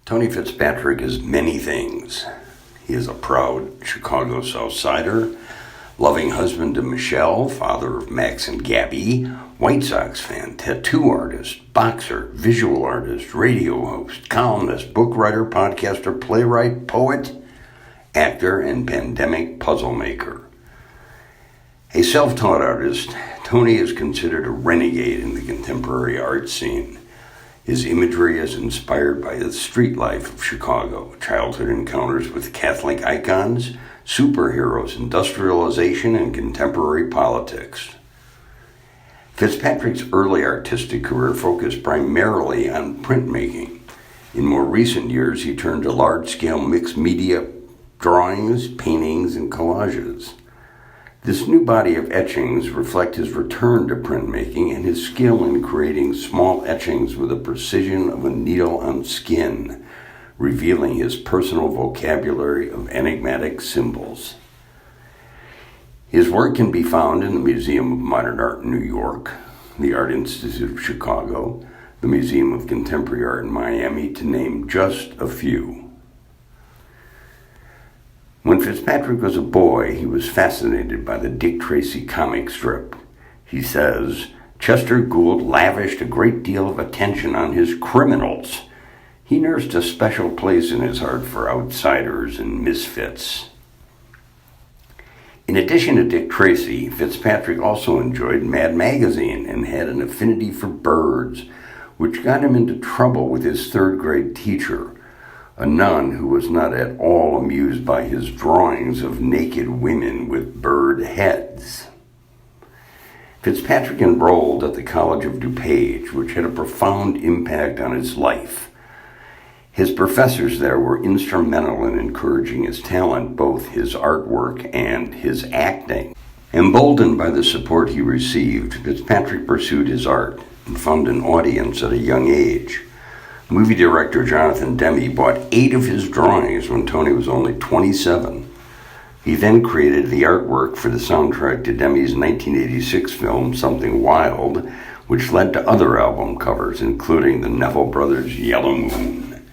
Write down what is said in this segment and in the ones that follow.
Tony Fitzpatrick is many things. He is a proud Chicago Southsider, loving husband to Michelle, father of Max and Gabby, White Sox fan, tattoo artist, boxer, visual artist, radio host, columnist, book writer, podcaster, playwright, poet, actor, and pandemic puzzle maker. A self-taught artist, Tony is considered a renegade in the contemporary art scene. His imagery is inspired by the street life of Chicago, childhood encounters with Catholic icons, superheroes, industrialization, and contemporary politics. Fitzpatrick's early artistic career focused primarily on printmaking. In more recent years, he turned to large-scale mixed media drawings, paintings, and collages. This new body of etchings reflect his return to printmaking and his skill in creating small etchings with the precision of a needle on skin, revealing his personal vocabulary of enigmatic symbols. His work can be found in the Museum of Modern Art in New York, the Art Institute of Chicago, the Museum of Contemporary Art in Miami, to name just a few. When Fitzpatrick was a boy, he was fascinated by the Dick Tracy comic strip. He says, Chester Gould lavished a great deal of attention on his criminals. He nursed a special place in his heart for outsiders and misfits. In addition to Dick Tracy, Fitzpatrick also enjoyed Mad Magazine and had an affinity for birds, which got him into trouble with his third-grade teacher, a nun who was not at all amused by his drawings of naked women with bird heads. Fitzpatrick enrolled at the College of DuPage, which had a profound impact on his life. His professors there were instrumental in encouraging his talent, both his artwork and his acting. Emboldened by the support he received, Fitzpatrick pursued his art and found an audience at a young age. Movie director Jonathan Demme bought 8 of his drawings when Tony was only 27. He then created the artwork for the soundtrack to Demme's 1986 film Something Wild, which led to other album covers, including the Neville Brothers' Yellow Moon.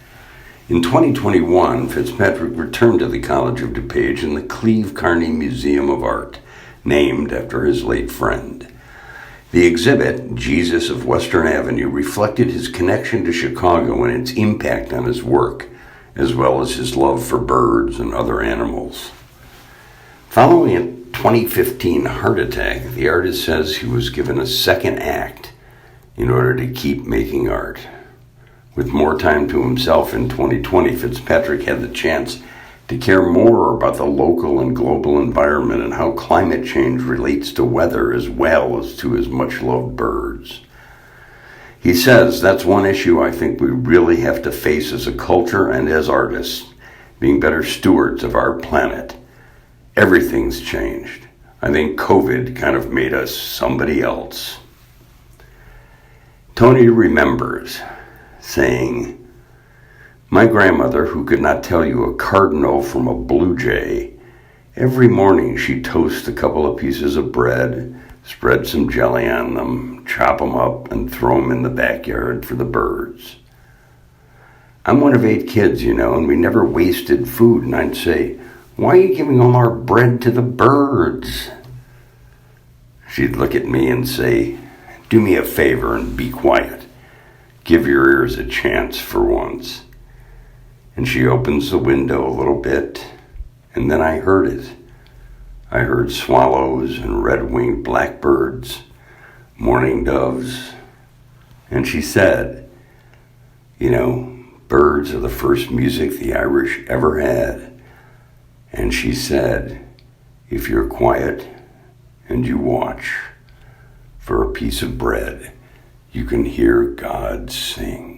In 2021, Fitzpatrick returned to the College of DuPage in the Cleve Carney Museum of Art, named after his late friend. The exhibit, Jesus of Western Avenue, reflected his connection to Chicago and its impact on his work, as well as his love for birds and other animals. Following a 2015 heart attack, the artist says he was given a second act in order to keep making art. With more time to himself in 2020, Fitzpatrick had the chance to care more about the local and global environment and how climate change relates to weather as well as to his much-loved birds. He says, that's one issue I think we really have to face as a culture and as artists, being better stewards of our planet. Everything's changed. I think COVID kind of made us somebody else. Tony remembers saying, my grandmother, who could not tell you a cardinal from a blue jay, every morning she'd toast a couple of pieces of bread, spread some jelly on them, chop them up, and throw them in the backyard for the birds. I'm one of 8 kids, and we never wasted food, and I'd say, why are you giving all our bread to the birds? She'd look at me and say, do me a favor and be quiet. Give your ears a chance for once. And she opens the window a little bit, and then I heard it. I heard swallows and red-winged blackbirds, mourning doves. And she said, birds are the first music the Irish ever had. And she said, if you're quiet and you watch for a piece of bread, you can hear God sing.